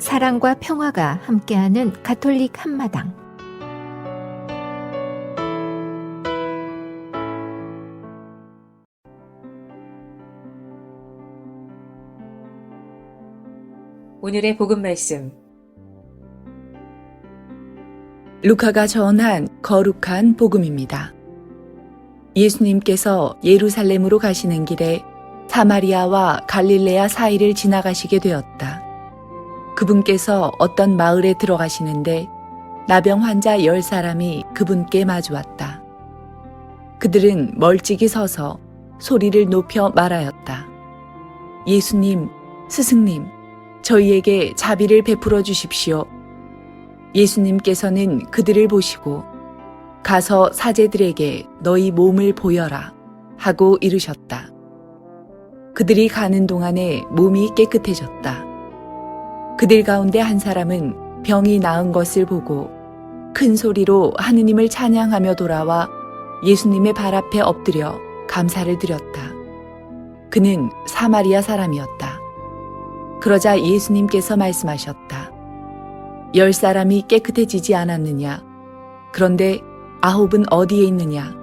사랑과 평화가 함께하는 가톨릭 한마당. 오늘의 복음 말씀. 루카가 전한 거룩한 복음입니다. 예수님께서 예루살렘으로 가시는 길에 사마리아와 갈릴레아 사이를 지나가시게 되었다. 그분께서 어떤 마을에 들어가시는데 나병 환자 10사람이 그분께 마주왔다. 그들은 멀찍이 서서 소리를 높여 말하였다. 예수님, 스승님, 저희에게 자비를 베풀어 주십시오. 예수님께서는 그들을 보시고 가서 사제들에게 너희 몸을 보여라 하고 이르셨다. 그들이 가는 동안에 몸이 깨끗해졌다. 그들 가운데 한 사람은 병이 나은 것을 보고 큰 소리로 하느님을 찬양하며 돌아와 예수님의 발 앞에 엎드려 감사를 드렸다. 그는 사마리아 사람이었다. 그러자 예수님께서 말씀하셨다. 10사람이 깨끗해지지 않았느냐? 그런데 9은 어디에 있느냐?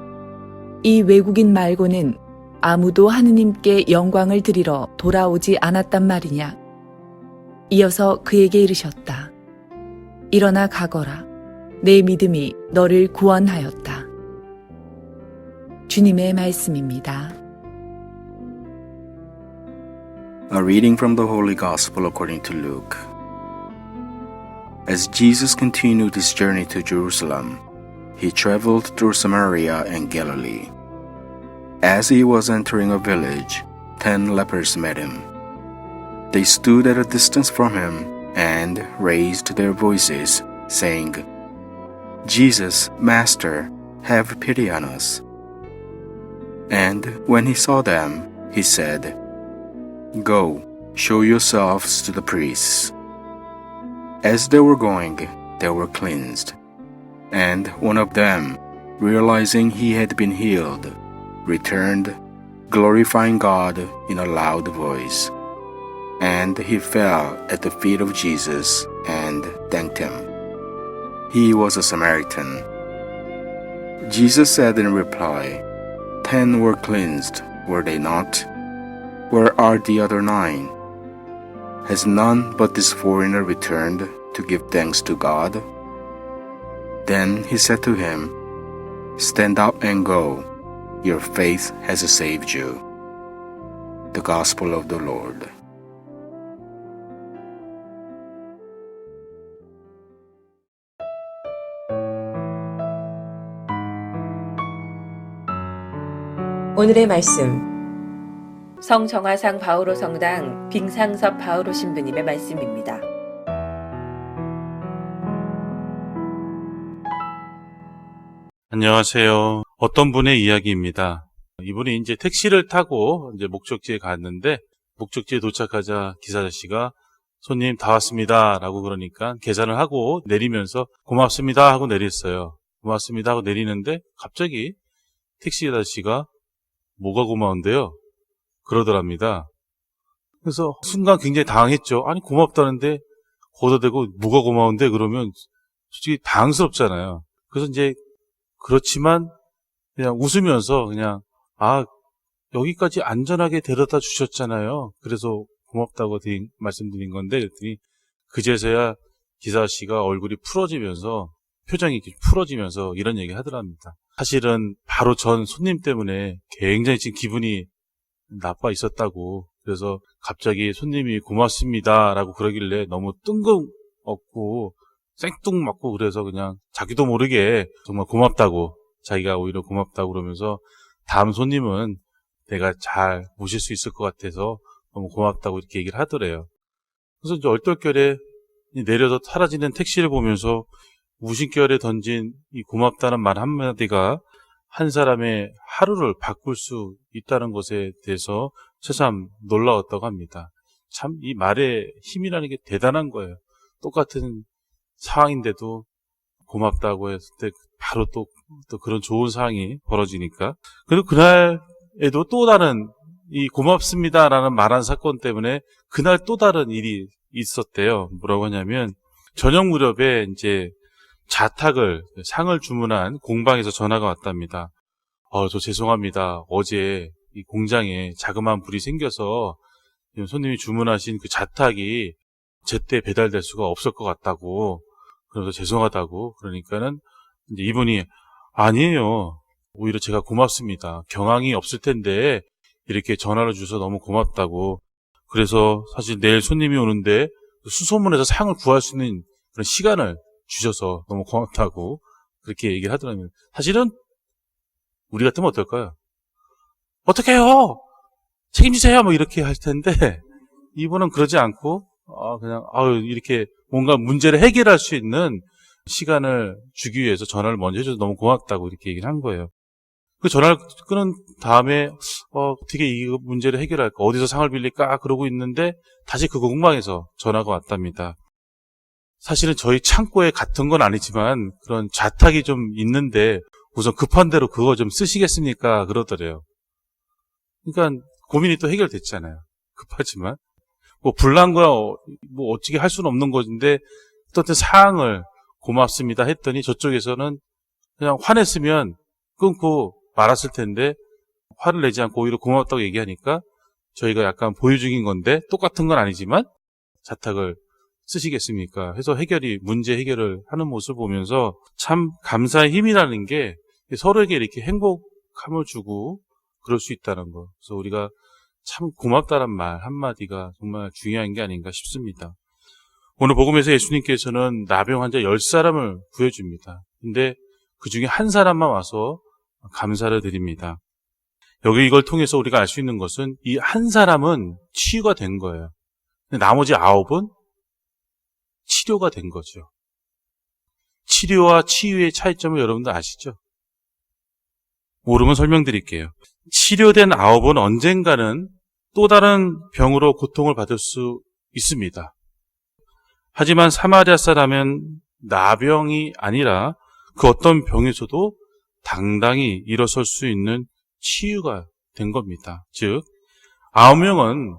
이 외국인 말고는 아무도 하느님께 영광을 드리러 돌아오지 않았단 말이냐? 이어서 그에게 이르셨다. 일어나 가거라. 내 믿음이 너를 구원하였다. 주님의 말씀입니다. A reading from the Holy Gospel according to Luke. As Jesus continued his journey to Jerusalem, he traveled through Samaria and Galilee. As he was entering a village, 10 lepers met him. They stood at a distance from him and raised their voices, saying, Jesus, Master, have pity on us. And when he saw them, he said, Go, show yourselves to the priests. As they were going, they were cleansed. And one of them, realizing he had been healed, returned, glorifying God in a loud voice. And he fell at the feet of Jesus and thanked him. He was a Samaritan. Jesus said in reply, 10 were cleansed, were they not? Where are the other 9? Has none but this foreigner returned to give thanks to God? Then he said to him, Stand up and go. Your faith has saved you. The Gospel of the Lord. 오늘의 말씀. 성정화상 바오로 성당 빙상섭 바오로 신부님의 말씀입니다. 안녕하세요. 어떤 분의 이야기입니다. 이분이 이제 택시를 타고 이제 목적지에 갔는데 목적지에 도착하자 기사 아저씨가 손님 다 왔습니다 라고 그러니까 계산을 하고 내리면서 고맙습니다 하고 내렸어요. 고맙습니다 하고 내리는데 갑자기 택시 아저씨가 뭐가 고마운데요? 그러더랍니다. 그래서 순간 굉장히 당황했죠. 아니 고맙다는데 거기다 대고 뭐가 고마운데 그러면 솔직히 당황스럽잖아요. 그래서 이제 그렇지만 그냥 웃으면서 그냥 여기까지 안전하게 데려다 주셨잖아요. 그래서 고맙다고 말씀드린 건데 그랬더니 그제서야 기사씨가 얼굴이 풀어지면서 표정이 풀어지면서 이런 얘기 하더랍니다. 사실은 바로 전 손님 때문에 굉장히 지금 기분이 나빠 있었다고. 그래서 갑자기 손님이 고맙습니다 라고 그러길래 너무 뜬금없고 생뚱맞고 그래서 그냥 자기도 모르게 정말 고맙다고, 자기가 오히려 고맙다고 그러면서 다음 손님은 내가 잘 모실 수 있을 것 같아서 너무 고맙다고 이렇게 얘기를 하더래요. 그래서 이제 얼떨결에 내려서 사라지는 택시를 보면서 무심결에 던진 이 고맙다는 말 한마디가 한 사람의 하루를 바꿀 수 있다는 것에 대해서 새삼 놀라웠다고 합니다. 참 이 말의 힘이라는 게 대단한 거예요. 똑같은 상황인데도 고맙다고 했을 때 바로 또 그런 좋은 상황이 벌어지니까. 그리고 그날에도 또 다른 이 고맙습니다라는 말한 사건 때문에 그날 또 다른 일이 있었대요. 뭐라고 하냐면 저녁 무렵에 이제 상을 주문한 공방에서 전화가 왔답니다. 저 죄송합니다. 어제 이 공장에 자그마한 불이 생겨서 손님이 주문하신 그 자탁이 제때 배달될 수가 없을 것 같다고, 그래서 죄송하다고. 그러니까는 이제 이분이 아니에요. 오히려 제가 고맙습니다. 경황이 없을 텐데 이렇게 전화를 주셔서 너무 고맙다고. 그래서 사실 내일 손님이 오는데 수소문해서 상을 구할 수 있는 그런 시간을 주셔서 너무 고맙다고 그렇게 얘기를 하더라고요. 사실은 우리 같으면 어떨까요? 어떡해요? 책임지세요! 뭐 이렇게 할 텐데 이분은 그러지 않고 그냥 이렇게 뭔가 문제를 해결할 수 있는 시간을 주기 위해서 전화를 먼저 해줘서 너무 고맙다고 이렇게 얘기를 한 거예요. 그 전화를 끊은 다음에 어떻게 이 문제를 해결할까? 어디서 상을 빌릴까? 그러고 있는데 다시 그 공방에서 전화가 왔답니다. 사실은 저희 창고에 같은 건 아니지만 그런 자탁이 좀 있는데 우선 급한 대로 그거 좀 쓰시겠습니까? 그러더래요. 그러니까 고민이 또 해결됐잖아요. 급하지만. 뭐 불난 거야 뭐 어떻게 할 수는 없는 것인데 어떤 사항을 고맙습니다 했더니 저쪽에서는 그냥 화냈으면 끊고 말았을 텐데 화를 내지 않고 오히려 고맙다고 얘기하니까 저희가 약간 보유 중인 건데 똑같은 건 아니지만 자탁을 쓰시겠습니까? 해서 문제 해결을 하는 모습을 보면서 참 감사의 힘이라는 게 서로에게 이렇게 행복함을 주고 그럴 수 있다는 거. 그래서 우리가 참 고맙다는 말 한마디가 정말 중요한 게 아닌가 싶습니다. 오늘 복음에서 예수님께서는 나병 환자 10사람을 구해줍니다. 근데 그 중에 한 사람만 와서 감사를 드립니다. 여기 이걸 통해서 우리가 알 수 있는 것은 이 한 사람은 치유가 된 거예요. 근데 나머지 9은 치료가 된 거죠. 치료와 치유의 차이점을 여러분들 아시죠? 모르면 설명드릴게요. 치료된 9은 언젠가는 또 다른 병으로 고통을 받을 수 있습니다. 하지만 사마리아 사람은 나병이 아니라 그 어떤 병에서도 당당히 일어설 수 있는 치유가 된 겁니다. 즉 9명은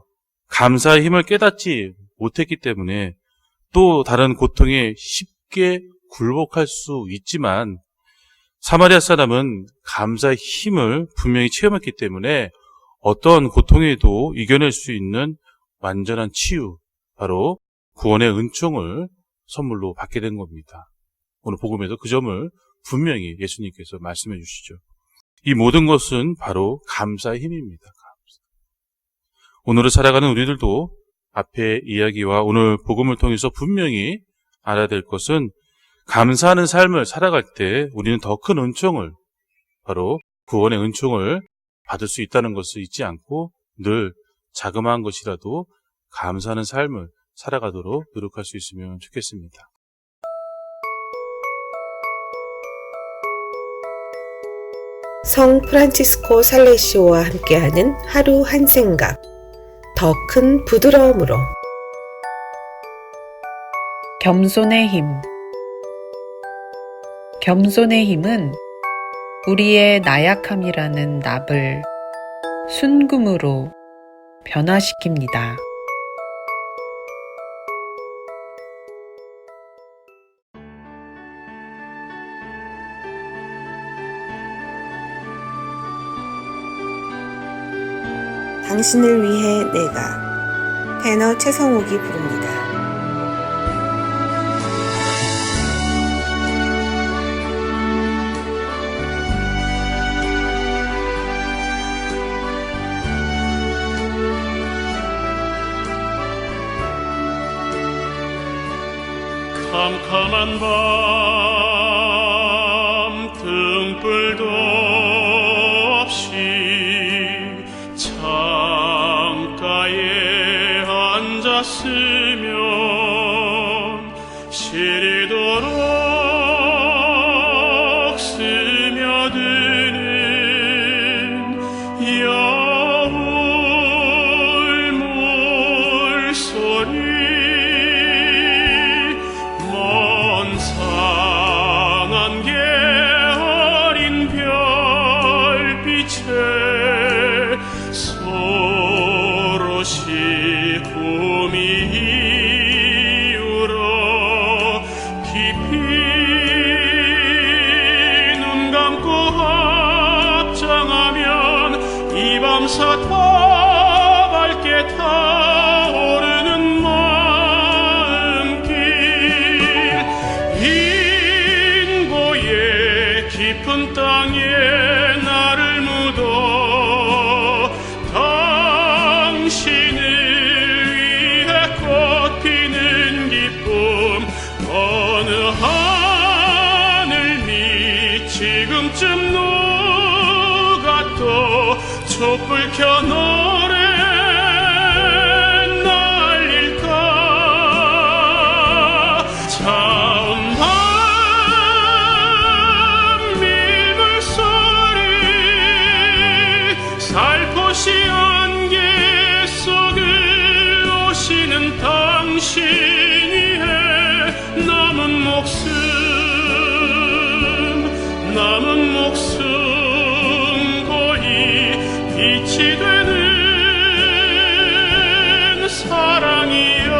감사의 힘을 깨닫지 못했기 때문에 또 다른 고통에 쉽게 굴복할 수 있지만 사마리아 사람은 감사의 힘을 분명히 체험했기 때문에 어떤 고통에도 이겨낼 수 있는 완전한 치유, 바로 구원의 은총을 선물로 받게 된 겁니다. 오늘 복음에서 그 점을 분명히 예수님께서 말씀해 주시죠. 이 모든 것은 바로 감사의 힘입니다. 오늘을 살아가는 우리들도 앞의 이야기와 오늘 복음을 통해서 분명히 알아야 될 것은 감사하는 삶을 살아갈 때 우리는 더 큰 은총을, 바로 구원의 은총을 받을 수 있다는 것을 잊지 않고 늘 자그마한 것이라도 감사하는 삶을 살아가도록 노력할 수 있으면 좋겠습니다. 성 프란치스코 살레시오와 함께하는 하루 한 생각, 더 큰 부드러움으로. 겸손의 힘. 겸손의 힘은 우리의 나약함이라는 납을 순금으로 변화시킵니다. 당신을 위해 내가, 테너 최성욱이 부릅니다. 캄캄한 밤 등불도 없이 창가에 앉았으면 시리도록 스며드는 여울 물소리, 상한 게 어린 별빛에 소로시 꿈이 켜 노래 날릴까 차온 밤 밀물 소리 살포시 안개 속을 오시는 당신이 해 남은 목숨 거의 빛이 되는 사랑이여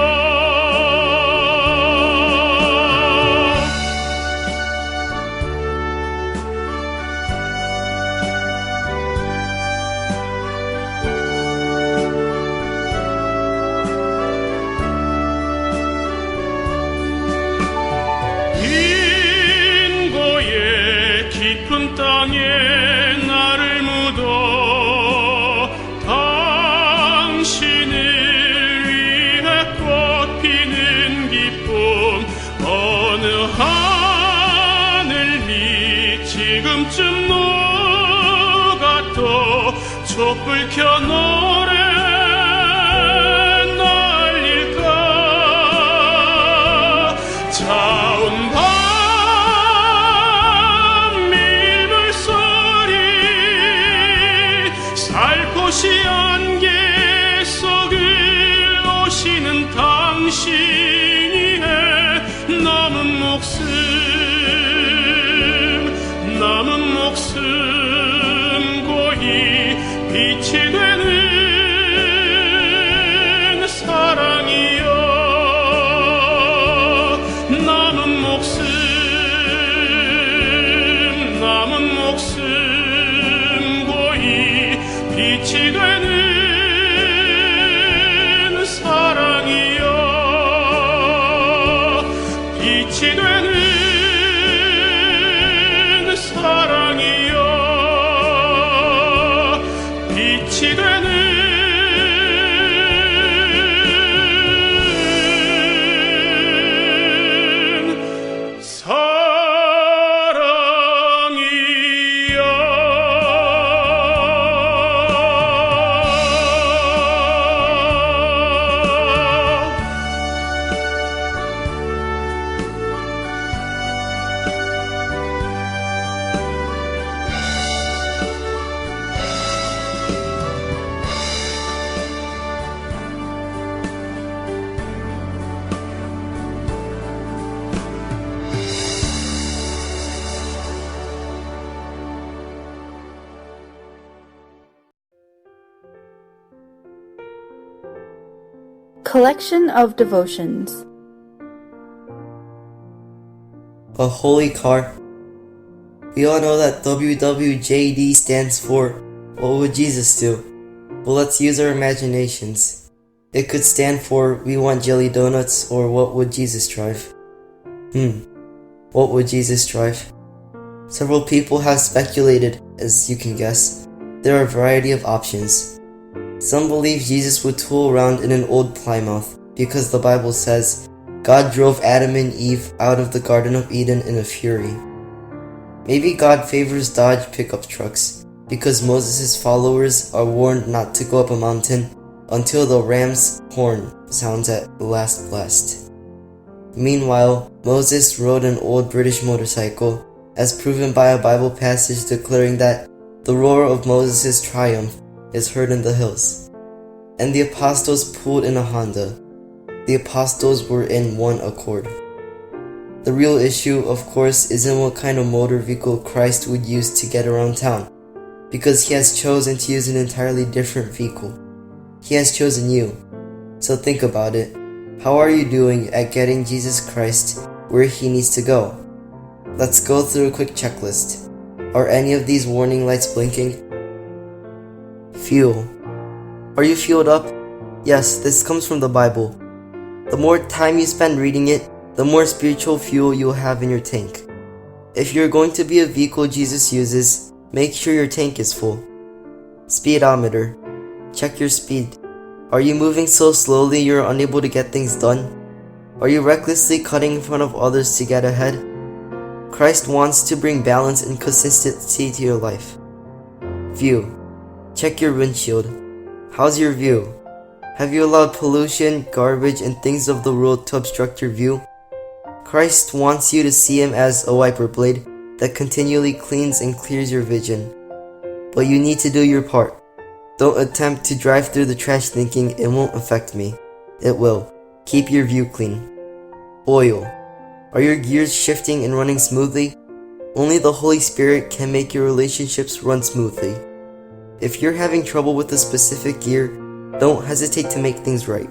인고의 깊은 땅에 나를 묻어 당신을 위해 꽃피는 기쁨 어느 하늘미 지금쯤 녹아도 촛불 켜 노래 날릴까 차온 밤 살포시 안개 속을 오시는 당신이 해 남은 목숨 고이 빛이 되는 사랑이여 남은 목숨 빛이 되는 사랑이여 빛이 되는 사랑이여 빛이 되는 Collection of Devotions. A holy car. We all know that WWJD stands for What Would Jesus Do? But let's use our imaginations. It could stand for We Want Jelly Donuts or What Would Jesus Drive? What would Jesus drive? Several people have speculated, as you can guess. There are a variety of options. Some believe Jesus would tool around in an old Plymouth because the Bible says God drove Adam and Eve out of the Garden of Eden in a fury. Maybe God favors Dodge pickup trucks because Moses' followers are warned not to go up a mountain until the ram's horn sounds at the last blast. Meanwhile, Moses rode an old British motorcycle, as proven by a Bible passage declaring that the roar of Moses' triumph is heard in the hills. And the apostles pulled in a Honda. The apostles were in one accord. The real issue, of course, isn't what kind of motor vehicle Christ would use to get around town, because he has chosen to use an entirely different vehicle. He has chosen you. So think about it. How are you doing at getting Jesus Christ where he needs to go? Let's go through a quick checklist. Are any of these warning lights blinking? Fuel. Are you fueled up? Yes, this comes from the Bible. The more time you spend reading it, the more spiritual fuel you'll have in your tank. If you're going to be a vehicle Jesus uses, make sure your tank is full. Speedometer. Check your speed. Are you moving so slowly you're unable to get things done? Are you recklessly cutting in front of others to get ahead? Christ wants to bring balance and consistency to your life. View. Check your windshield. How's your view? Have you allowed pollution, garbage, and things of the world to obstruct your view? Christ wants you to see Him as a wiper blade that continually cleans and clears your vision. But you need to do your part. Don't attempt to drive through the trash thinking it won't affect me. It will. Keep your view clean. Oil. Are your gears shifting and running smoothly? Only the Holy Spirit can make your relationships run smoothly. If you're having trouble with a specific gear, don't hesitate to make things right.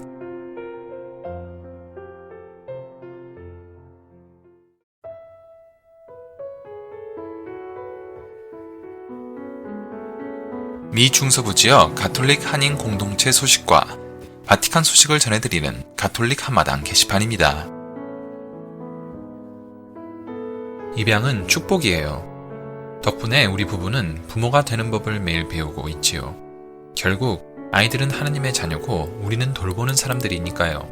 미 중서부 지역 가톨릭 한인 공동체 소식과 바티칸 소식을 전해드리는 가톨릭 한마당 게시판입니다. 입양은 축복이에요. 덕분에 우리 부부는 부모가 되는 법을 매일 배우고 있지요. 결국 아이들은 하느님의 자녀고 우리는 돌보는 사람들이니까요.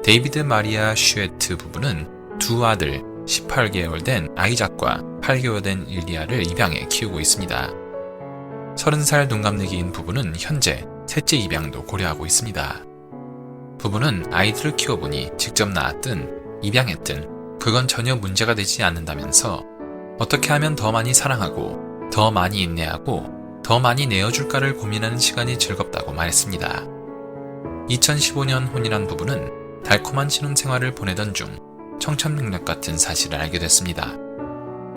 데이비드 마리아 슈에트 부부는 두 아들 18개월 된 아이작과 8개월 된 일리아를 입양해 키우고 있습니다. 30살 동갑내기인 부부는 현재 셋째 입양도 고려하고 있습니다. 부부는 아이들을 키워보니 직접 낳았든 입양했든 그건 전혀 문제가 되지 않는다면서 어떻게 하면 더 많이 사랑하고 더 많이 인내하고 더 많이 내어줄까를 고민하는 시간이 즐겁다고 말했습니다. 2015년 혼인한 부부는 달콤한 신혼생활을 보내던 중 청천벽력 같은 사실을 알게 됐습니다.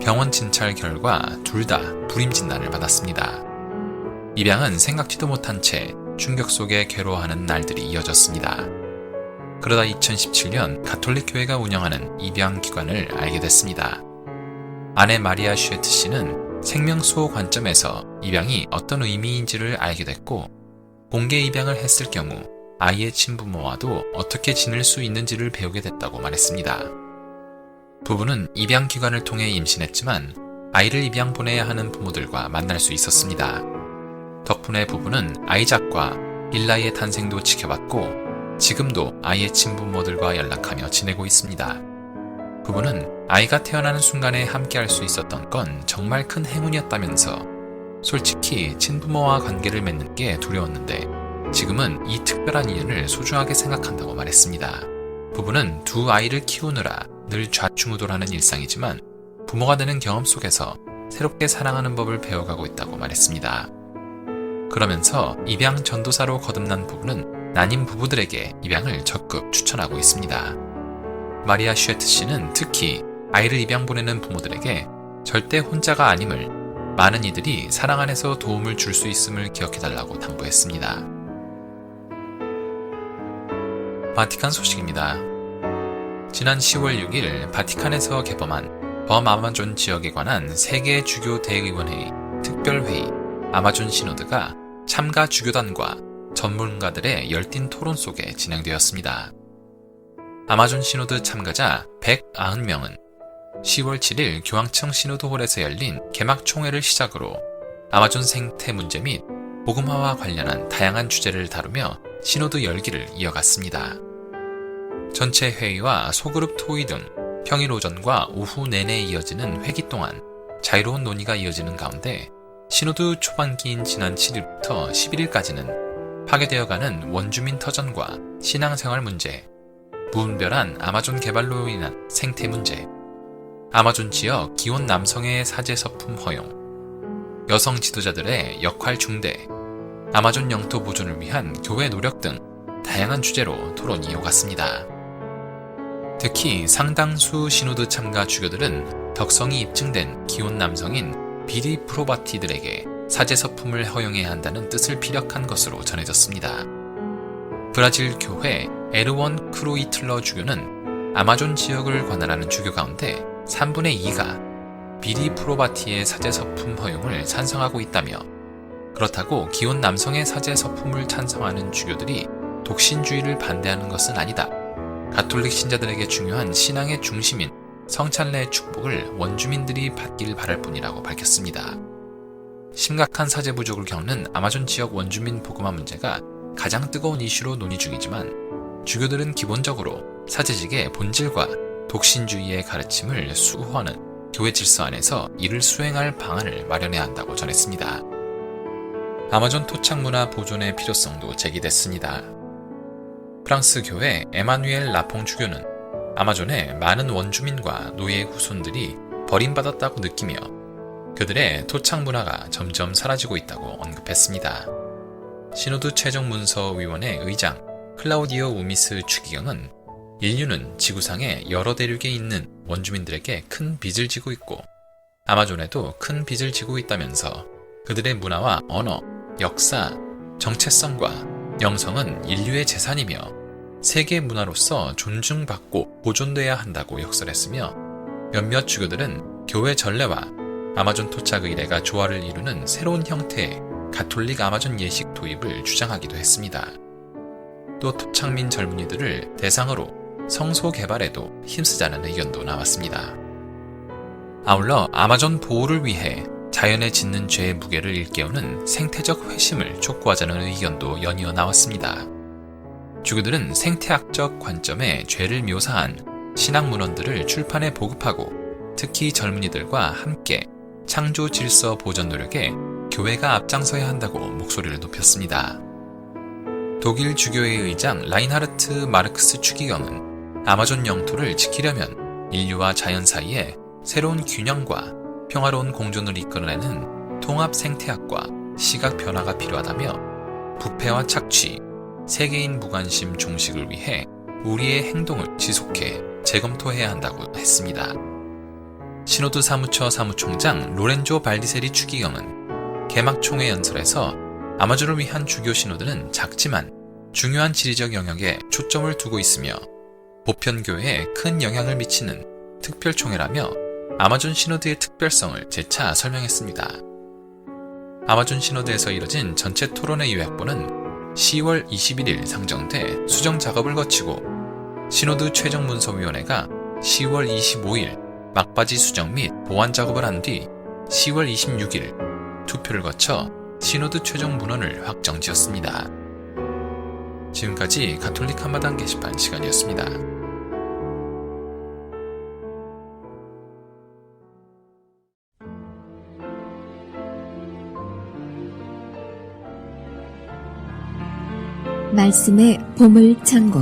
병원 진찰 결과 둘 다 불임 진단을 받았습니다. 입양은 생각지도 못한 채 충격 속에 괴로워하는 날들이 이어졌습니다. 그러다 2017년 가톨릭 교회가 운영하는 입양 기관을 알게 됐습니다. 아내 마리아 슈에트 씨는 생명수호 관점에서 입양이 어떤 의미인지를 알게 됐고 공개 입양을 했을 경우 아이의 친부모와도 어떻게 지낼 수 있는지를 배우게 됐다고 말했습니다. 부부는 입양 기관을 통해 임신했지만 아이를 입양 보내야 하는 부모들과 만날 수 있었습니다. 덕분에 부부는 아이작과 일라이의 탄생도 지켜봤고 지금도 아이의 친부모들과 연락하며 지내고 있습니다. 부부는 아이가 태어나는 순간에 함께할 수 있었던 건 정말 큰 행운이었다면서 솔직히 친부모와 관계를 맺는 게 두려웠는데 지금은 이 특별한 인연을 소중하게 생각한다고 말했습니다. 부부는 두 아이를 키우느라 늘 좌충우돌하는 일상이지만 부모가 되는 경험 속에서 새롭게 사랑하는 법을 배워가고 있다고 말했습니다. 그러면서 입양 전도사로 거듭난 부부는 난임 부부들에게 입양을 적극 추천하고 있습니다. 마리아 슈에트 씨는 특히 아이를 입양 보내는 부모들에게 절대 혼자가 아님을 많은 이들이 사랑 안에서 도움을 줄 수 있음을 기억해달라고 당부했습니다. 바티칸 소식입니다. 지난 10월 6일 바티칸에서 개범한 범아마존 지역에 관한 세계 주교 대의원회의 특별회의 아마존 시노드가 참가 주교단과 전문가들의 열띤 토론 속에 진행되었습니다. 아마존 시노드 참가자 190명은 10월 7일 교황청 시노드홀에서 열린 개막 총회를 시작으로 아마존 생태 문제 및 복음화와 관련한 다양한 주제를 다루며 시노드 열기를 이어갔습니다. 전체 회의와 소그룹 토의 등 평일 오전과 오후 내내 이어지는 회기 동안 자유로운 논의가 이어지는 가운데 시노드 초반기인 지난 7일부터 11일까지는 파괴되어가는 원주민 터전과 신앙생활 문제, 무분별한 아마존 개발로 인한 생태 문제, 아마존 지역 기혼 남성의 사제 서품 허용, 여성 지도자들의 역할 중대, 아마존 영토 보존을 위한 교회 노력 등 다양한 주제로 토론이 오갔습니다. 특히 상당수 시노드 참가 주교들은 덕성이 입증된 기혼 남성인 비리 프로바티들에게 사제 서품을 허용해야 한다는 뜻을 피력한 것으로 전해졌습니다. 브라질 교회 에르원 크루이틀러 주교는 아마존 지역을 관할하는 주교 가운데 3분의 2가 비리 프로바티의 사제 서품 허용을 찬성하고 있다며 그렇다고 기혼 남성의 사제 서품을 찬성하는 주교들이 독신주의를 반대하는 것은 아니다. 가톨릭 신자들에게 중요한 신앙의 중심인 성찬례의 축복을 원주민들이 받길 바랄 뿐이라고 밝혔습니다. 심각한 사제 부족을 겪는 아마존 지역 원주민 복음화 문제가 가장 뜨거운 이슈로 논의 중이지만 주교들은 기본적으로 사제직의 본질과 독신주의의 가르침을 수호하는 교회 질서 안에서 이를 수행할 방안을 마련해야 한다고 전했습니다. 아마존 토착 문화 보존의 필요성도 제기됐습니다. 프랑스 교회 에마누엘 라퐁 주교는 아마존의 많은 원주민과 노예 후손들이 버림받았다고 느끼며 그들의 토착 문화가 점점 사라지고 있다고 언급했습니다. 시노드 최종문서위원회 의장 클라우디오 우미스 추기경은 인류는 지구상의 여러 대륙에 있는 원주민들에게 큰 빚을 지고 있고 아마존에도 큰 빚을 지고 있다면서 그들의 문화와 언어, 역사, 정체성과 영성은 인류의 재산이며 세계 문화로서 존중받고 보존돼야 한다고 역설했으며 몇몇 주교들은 교회 전례와 아마존 토착 의례가 조화를 이루는 새로운 형태의 가톨릭 아마존 예식 도입을 주장하기도 했습니다. 또 토착민 젊은이들을 대상으로 성소 개발에도 힘쓰자는 의견도 나왔습니다. 아울러 아마존 보호를 위해 자연에 짓는 죄의 무게를 일깨우는 생태적 회심을 촉구하자는 의견도 연이어 나왔습니다. 주교들은 생태학적 관점의 죄를 묘사한 신학 문헌들을 출판해 보급하고 특히 젊은이들과 함께 창조 질서 보전 노력에 교회가 앞장서야 한다고 목소리를 높였습니다. 독일 주교회 의장 라인하르트 마르크스 추기경은 아마존 영토를 지키려면 인류와 자연 사이에 새로운 균형과 평화로운 공존을 이끌어내는 통합 생태학과 시각 변화가 필요하다며 부패와 착취, 세계인 무관심 종식을 위해 우리의 행동을 지속해 재검토해야 한다고 했습니다. 시노드 사무처 사무총장 로렌조 발디세리 추기경은 개막총회 연설에서 아마존을 위한 주교 시노드는 작지만 중요한 지리적 영역에 초점을 두고 있으며 보편교회에 큰 영향을 미치는 특별총회라며 아마존 시노드의 특별성을 재차 설명했습니다. 아마존 시노드에서 이뤄진 전체 토론회 요약본은 10월 21일 상정돼 수정 작업을 거치고 시노드 최종문서위원회가 10월 25일 막바지 수정 및 보완 작업을 한 뒤 10월 26일 투표를 거쳐 시노드 최종 문헌을 확정지었습니다. 지금까지 가톨릭 한마당 게시판 시간이었습니다. 말씀의 보물창고.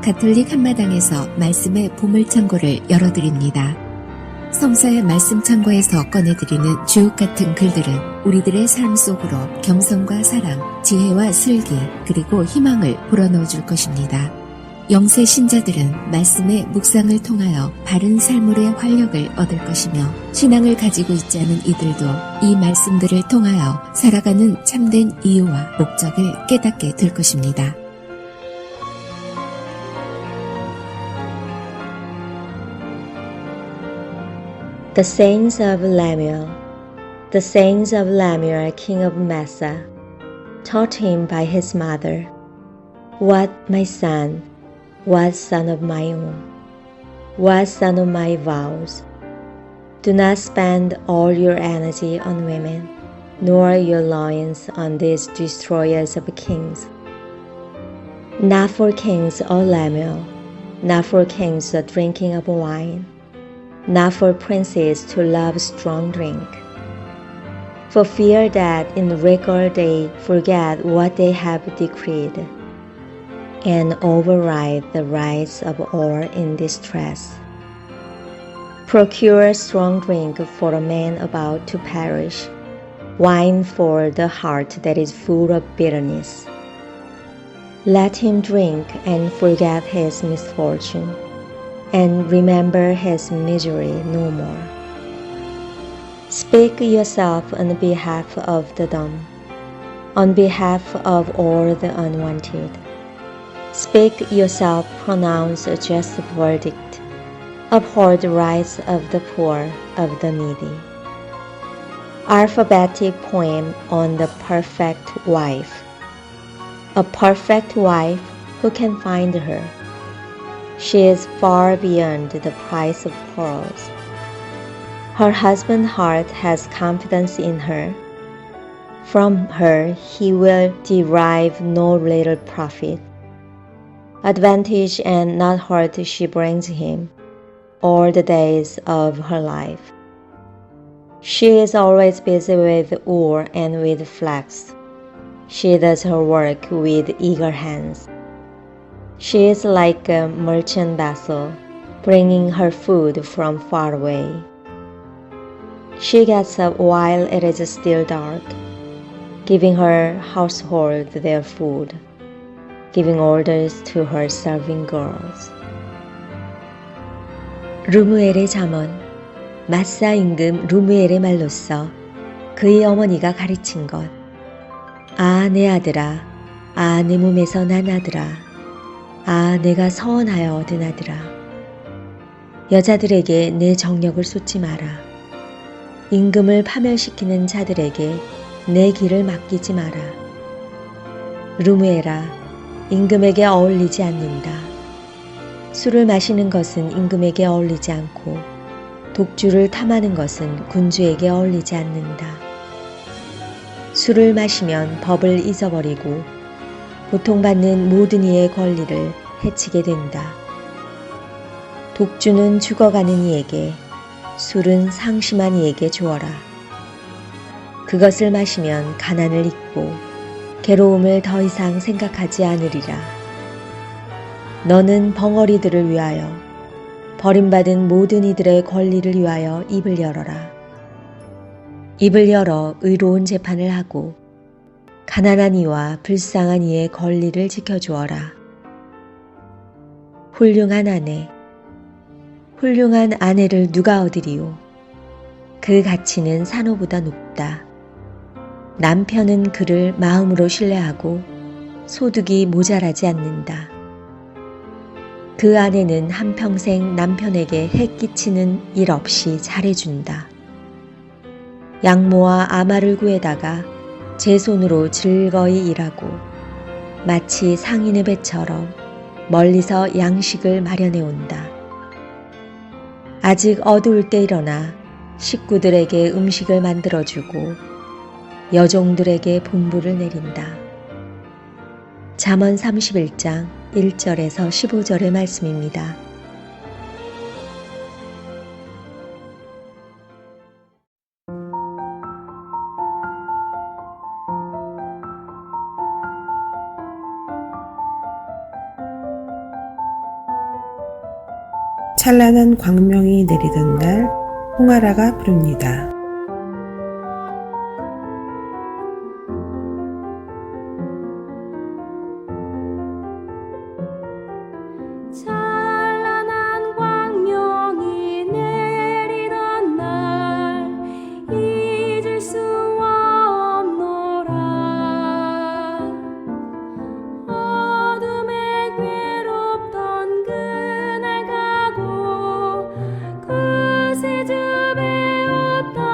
가톨릭 한마당에서 말씀의 보물창고를 열어드립니다. 성서의 말씀 창고에서 꺼내드리는 주옥 같은 글들은 우리들의 삶 속으로 겸손과 사랑, 지혜와 슬기, 그리고 희망을 불어넣어 줄 것입니다. 영세 신자들은 말씀의 묵상을 통하여 바른 삶으로의 활력을 얻을 것이며 신앙을 가지고 있지 않은 이들도 이 말씀들을 통하여 살아가는 참된 이유와 목적을 깨닫게 될 것입니다. The sayings of Lemuel. The sayings of Lemuel, king of Massa, taught him by his mother. What, my son? What son of my own? What son of my vows? Do not spend all your energy on women, nor your loins on these destroyers of kings. Not for kings, O Lemuel, not for kings the drinking of wine, not for princes to love strong drink, for fear that in rigor they forget what they have decreed, and override the rights of all in distress. Procure strong drink for a man about to perish, wine for the heart that is full of bitterness. Let him drink and forget his misfortune, and remember his misery no more. Speak yourself on behalf of the dumb, on behalf of all the unwanted. Speak yourself, pronounce a just verdict, uphold the rights of the poor, of the needy. Alphabetic poem on the perfect wife. A perfect wife, who can find her? She is far beyond the price of pearls. Her husband's heart has confidence in her. From her he will derive no little profit. Advantage and not hurt she brings him all the days of her life. She is always busy with wool and with flax. She does her work with eager hands. She is like a merchant vessel, bringing her food from far away. She gets up while it is still dark, giving her household their food, giving orders to her serving girls. 루무엘의 잠언. 마사 임금 루무엘의 말로써 그의 어머니가 가르친 것. 아, 내 아들아. 아, 내 몸에서 난 아들아. 아, 내가 서원하여 얻은 아들아. 여자들에게 내 정력을 쏟지 마라. 임금을 파멸시키는 자들에게 내 길을 맡기지 마라. 루무엘아, 임금에게 어울리지 않는다. 술을 마시는 것은 임금에게 어울리지 않고 독주를 탐하는 것은 군주에게 어울리지 않는다. 술을 마시면 법을 잊어버리고 고통받는 모든 이의 권리를 해치게 된다. 독주는 죽어가는 이에게, 술은 상심한 이에게 주어라. 그것을 마시면 가난을 잊고 괴로움을 더 이상 생각하지 않으리라. 너는 벙어리들을 위하여, 버림받은 모든 이들의 권리를 위하여 입을 열어라. 입을 열어 의로운 재판을 하고 가난한 이와 불쌍한 이의 권리를 지켜주어라. 훌륭한 아내. 훌륭한 아내를 누가 얻으리요? 그 가치는 산호보다 높다. 남편은 그를 마음으로 신뢰하고 소득이 모자라지 않는다. 그 아내는 한평생 남편에게 해 끼치는 일 없이 잘해준다. 양모와 아마를 구해다가 제 손으로 즐거이 일하고 마치 상인의 배처럼 멀리서 양식을 마련해 온다. 아직 어두울 때 일어나 식구들에게 음식을 만들어주고 여종들에게 분부를 내린다. 잠언 31장 1절에서 15절의 말씀입니다. 찬란한 광명이 내리던 날 홍하라가 부릅니다. 찬란한 광명이 내리던 날 잊을 수 없노라. 어둠에 괴롭던 그날 가고 그 새집에 없다.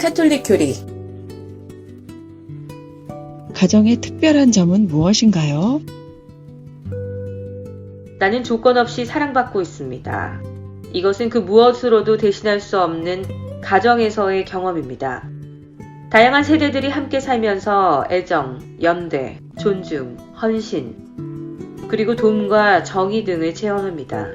카톨릭 교리. 가정의 특별한 점은 무엇인가요? 나는 조건 없이 사랑받고 있습니다. 이것은 그 무엇으로도 대신할 수 없는 가정에서의 경험입니다. 다양한 세대들이 함께 살면서 애정, 연대, 존중, 헌신, 그리고 도움과 정의 등을 체험합니다.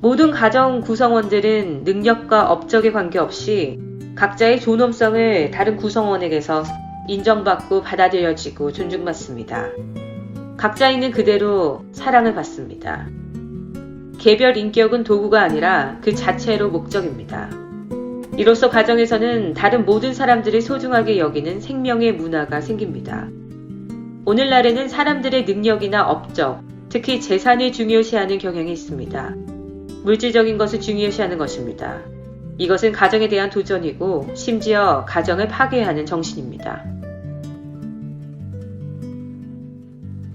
모든 가정 구성원들은 능력과 업적에 관계없이 각자의 존엄성을 다른 구성원에게서 인정받고 받아들여지고 존중받습니다. 각자 있는 그대로 사랑을 받습니다. 개별 인격은 도구가 아니라 그 자체로 목적입니다. 이로써 가정에서는 다른 모든 사람들을 소중하게 여기는 생명의 문화가 생깁니다. 오늘날에는 사람들의 능력이나 업적, 특히 재산을 중요시하는 경향이 있습니다. 물질적인 것을 중요시하는 것입니다. 이것은 가정에 대한 도전이고 심지어 가정을 파괴하는 정신입니다.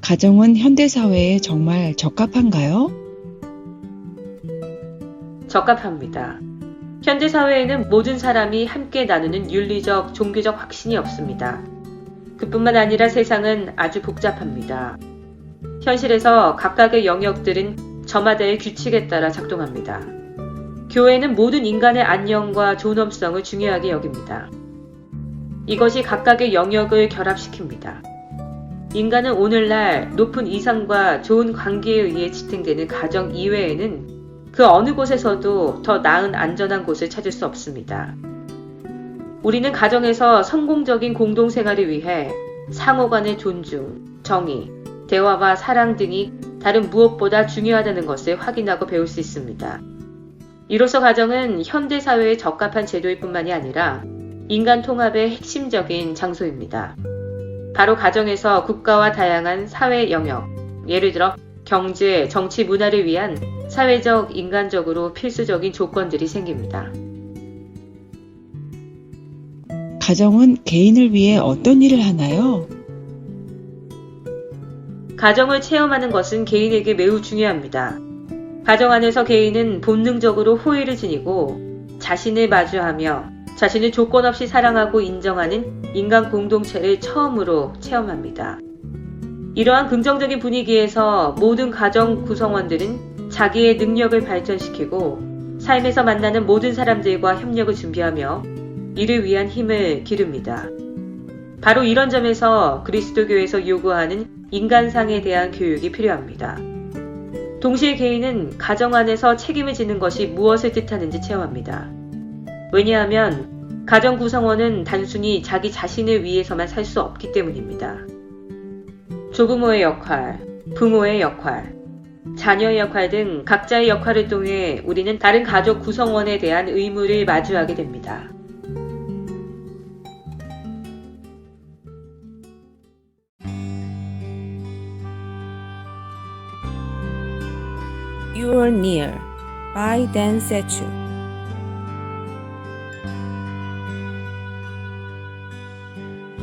가정은 현대사회에 정말 적합한가요? 적합합니다. 현대사회에는 모든 사람이 함께 나누는 윤리적, 종교적 확신이 없습니다. 그뿐만 아니라 세상은 아주 복잡합니다. 현실에서 각각의 영역들은 저마다의 규칙에 따라 작동합니다. 교회는 모든 인간의 안녕과 존엄성을 중요하게 여깁니다. 이것이 각각의 영역을 결합시킵니다. 인간은 오늘날 높은 이상과 좋은 관계에 의해 지탱되는 가정 이외에는 그 어느 곳에서도 더 나은 안전한 곳을 찾을 수 없습니다. 우리는 가정에서 성공적인 공동생활을 위해 상호 간의 존중, 정의, 대화와 사랑 등이 다른 무엇보다 중요하다는 것을 확인하고 배울 수 있습니다. 이로써 가정은 현대사회에 적합한 제도일 뿐만이 아니라 인간 통합의 핵심적인 장소입니다. 바로 가정에서 국가와 다양한 사회 영역, 예를 들어 경제, 정치, 문화를 위한 사회적, 인간적으로 필수적인 조건들이 생깁니다. 가정은 개인을 위해 어떤 일을 하나요? 가정을 체험하는 것은 개인에게 매우 중요합니다. 가정 안에서 개인은 본능적으로 호의를 지니고 자신을 마주하며 자신을 조건 없이 사랑하고 인정하는 인간 공동체를 처음으로 체험합니다. 이러한 긍정적인 분위기에서 모든 가정 구성원들은 자기의 능력을 발전시키고 삶에서 만나는 모든 사람들과 협력을 준비하며 이를 위한 힘을 기릅니다. 바로 이런 점에서 그리스도교에서 요구하는 인간상에 대한 교육이 필요합니다. 동시에 개인은 가정 안에서 책임을 지는 것이 무엇을 뜻하는지 체험합니다. 왜냐하면 가정 구성원은 단순히 자기 자신을 위해서만 살 수 없기 때문입니다. 조부모의 역할, 부모의 역할, 자녀의 역할 등 각자의 역할을 통해 우리는 다른 가족 구성원에 대한 의무를 마주하게 됩니다. You Are Near by Dan Setchu.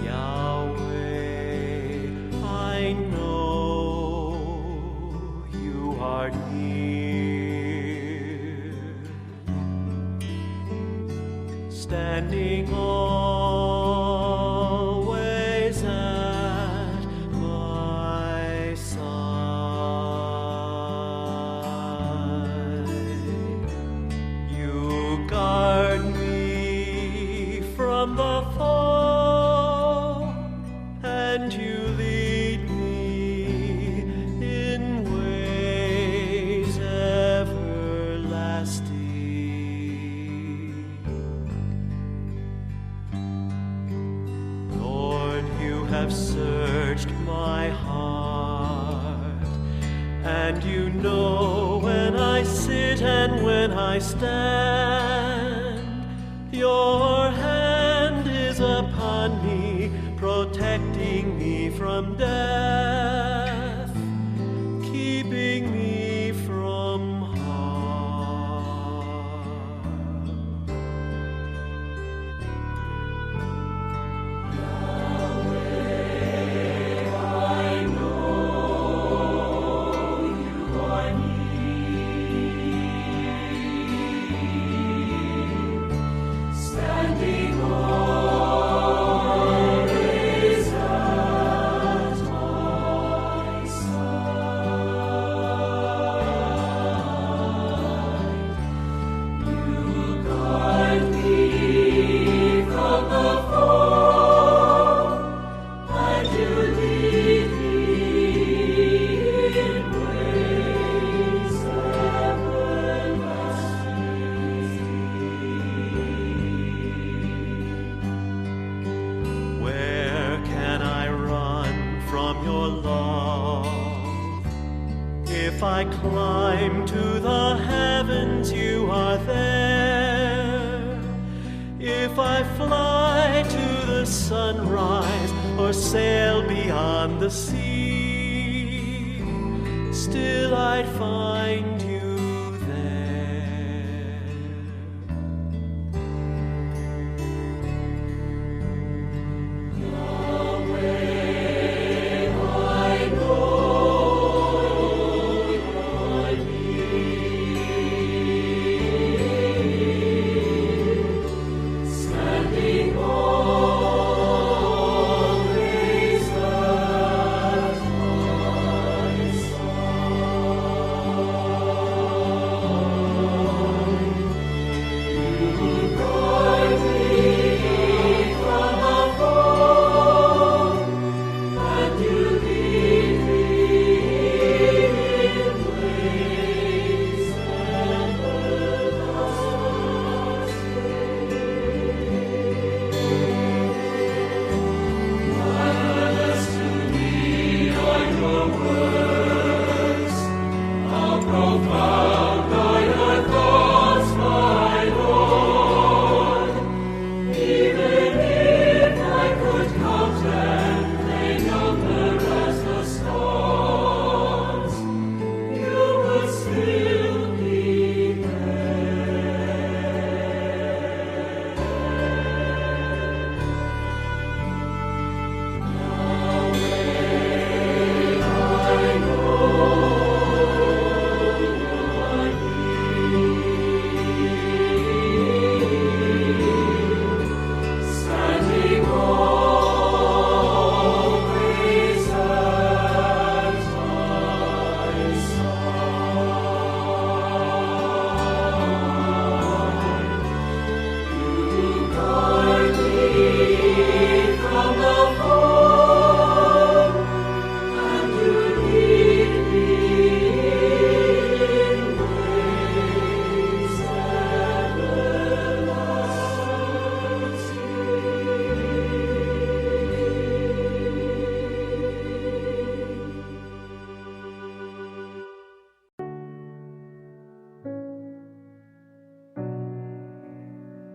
Yahweh, I know you are near, standing always at my side. You guard me from the fall, and you lead me in ways everlasting. Lord, you have searched my heart, and you know when I sit and when I stand. Your hand is upon me, protecting me from death, keeping me from harm. Yahweh, I know you are near, standing If I climb to the heavens, you are there. If I fly to the sunrise or sail beyond the sea, still I'd find you there. Yahweh, I know your need. Standing always at my side. You guide me from afar, and you lead me in ways everlasting. Marvelous to me are your words. How profound are your thoughts, my Lord. Even if I could count them, they number as the stars, you would still be there. Yahweh, I know your need. Standing always at my side. You guide me from afar, and you lead me in ways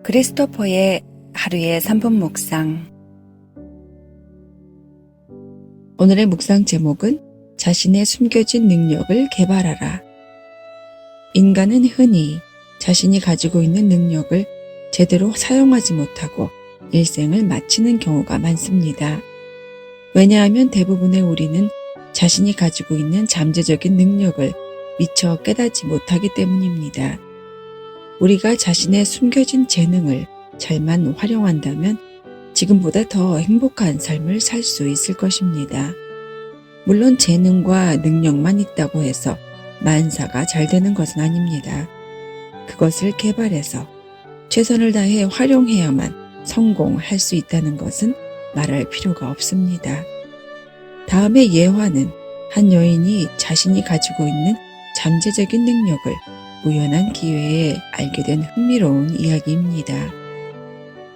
크리스토퍼의 하루의 3분 묵상. 오늘의 묵상 제목은 자신의 숨겨진 능력을 개발하라. 인간은 흔히 자신이 가지고 있는 능력을 제대로 사용하지 못하고 일생을 마치는 경우가 많습니다. 왜냐하면 대부분의 우리는 자신이 가지고 있는 잠재적인 능력을 미처 깨닫지 못하기 때문입니다. 우리가 자신의 숨겨진 재능을 잘만 활용한다면 지금보다 더 행복한 삶을 살 수 있을 것입니다. 물론 재능과 능력만 있다고 해서 만사가 잘 되는 것은 아닙니다. 그것을 개발해서 최선을 다해 활용해야만 성공할 수 있다는 것은 말할 필요가 없습니다. 다음의 예화는 한 여인이 자신이 가지고 있는 잠재적인 능력을 우연한 기회에 알게 된 흥미로운 이야기입니다.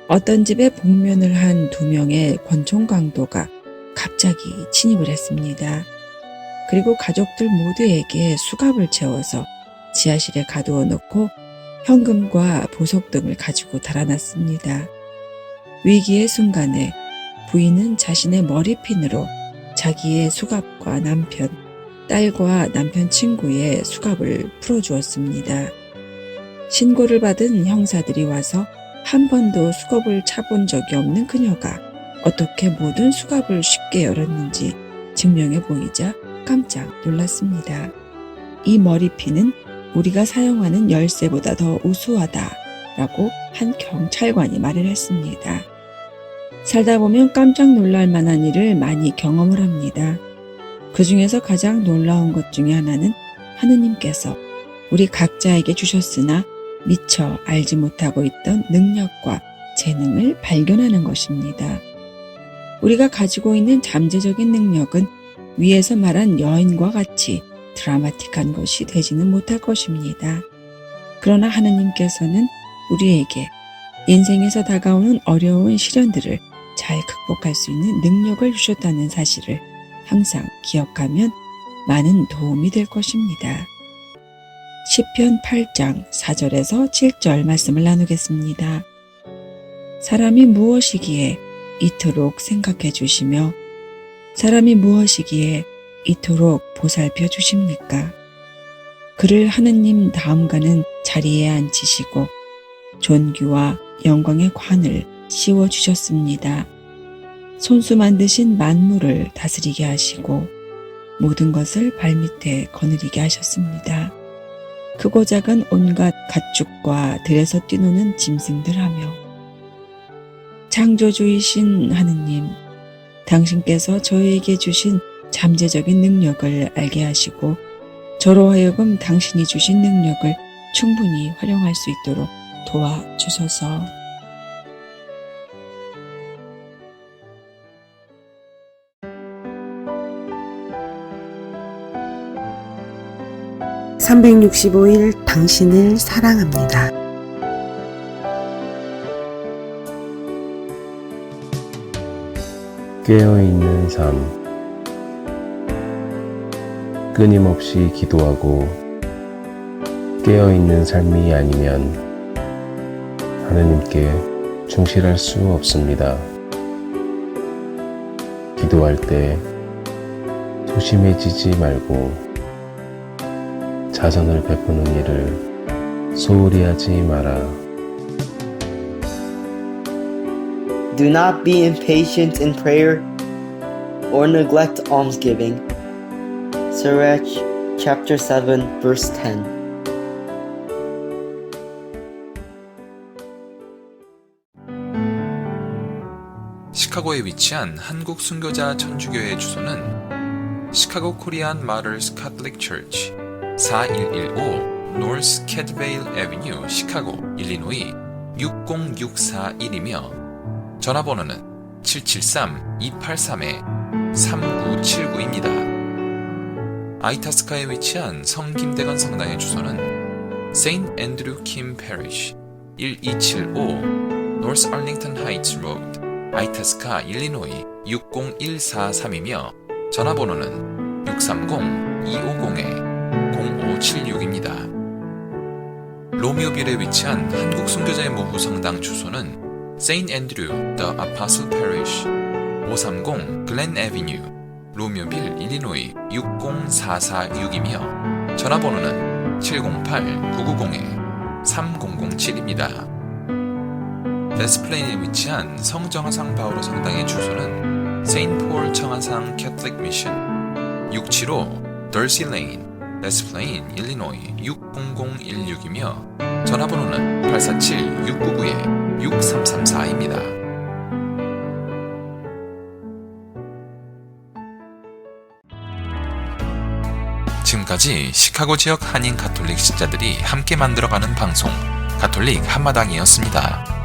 어떤 집에 복면을 한 2명의 권총 강도가 갑자기 침입을 했습니다. 그리고 가족들 모두에게 수갑을 채워서 지하실에 가두어 놓고 현금과 보석 등을 가지고 달아났습니다. 위기의 순간에 부인은 자신의 머리핀으로 자기의 수갑과 남편, 딸과 남편 친구의 수갑을 풀어주었습니다. 신고를 받은 형사들이 와서 한 번도 수갑을 차본 적이 없는 그녀가 어떻게 모든 수갑을 쉽게 열었는지 증명해 보이자 깜짝 놀랐습니다. 이 머리핀은 우리가 사용하는 열쇠보다 더 우수하다라고 한 경찰관이 말을 했습니다. 살다 보면 깜짝 놀랄 만한 일을 많이 경험을 합니다. 그 중에서 가장 놀라운 것 중에 하나는 하느님께서 우리 각자에게 주셨으나 미처 알지 못하고 있던 능력과 재능을 발견하는 것입니다. 우리가 가지고 있는 잠재적인 능력은 위에서 말한 여인과 같이 드라마틱한 것이 되지는 못할 것입니다. 그러나 하느님께서는 우리에게 인생에서 다가오는 어려운 시련들을 잘 극복할 수 있는 능력을 주셨다는 사실을 항상 기억하면 많은 도움이 될 것입니다. 시편 8장 4절에서 7절 말씀을 나누겠습니다. 사람이 무엇이기에 이토록 생각해 주시며 사람이 무엇이기에 이토록 보살펴 주십니까? 그를 하느님 다음가는 자리에 앉히시고 존귀와 영광의 관을 씌워 주셨습니다. 손수 만드신 만물을 다스리게 하시고 모든 것을 발밑에 거느리게 하셨습니다. 크고 작은 온갖 가축과 들에서 뛰노는 짐승들하며 창조주이신 하느님, 당신께서 저희에게 주신 잠재적인 능력을 알게 하시고 저로 하여금 당신이 주신 능력을 충분히 활용할 수 있도록 도와주소서. (365일) 당신을 사랑합니다. 깨어있는 삶. 끊임없이 기도하고 깨어있는 삶이 아니면 하느님께 충실할 수 없습니다. 기도할 때 소심해지지 말고 자선을 베푸는 일을 소홀히 하지 마라. Do not be impatient in prayer or neglect almsgiving. Sirach chapter 7 verse 10. 시카고에 위치한 한국 순교자 천주교회 주소는 시카고 코리안 마더스 카톨릭 처치 4115 노스 캐드베일 애비뉴 시카고 일리노이 60641이며 전화번호는 773-283-3979입니다. 아이타스카에 위치한 성 김대건 성당의 주소는 세인트 앤드류 킴 패리시 1275 노스 얼링턴 하이츠 로드 아이타스카 일리노이 60143이며 전화번호는 630-250-0576입니다. 로미오빌에 위치한 한국 순교자의 모부 성당 주소는 세인트 앤드류 더 아파슬 패리시 530 글렌 애비뉴 로미오빌 일리노이 60446이며 전화번호는 708-990-3007입니다. 데스플레인에 위치한 성정화상 바오로 성당의 주소는 세인트 폴 청화상 캐톨릭 미션 675 더시 레인 데스플레인 일리노이 60016이며 전화번호는 847-699-6334입니다. 지금까지 시카고 지역 한인 가톨릭 신자들이 함께 만들어가는 방송 가톨릭 한마당이었습니다.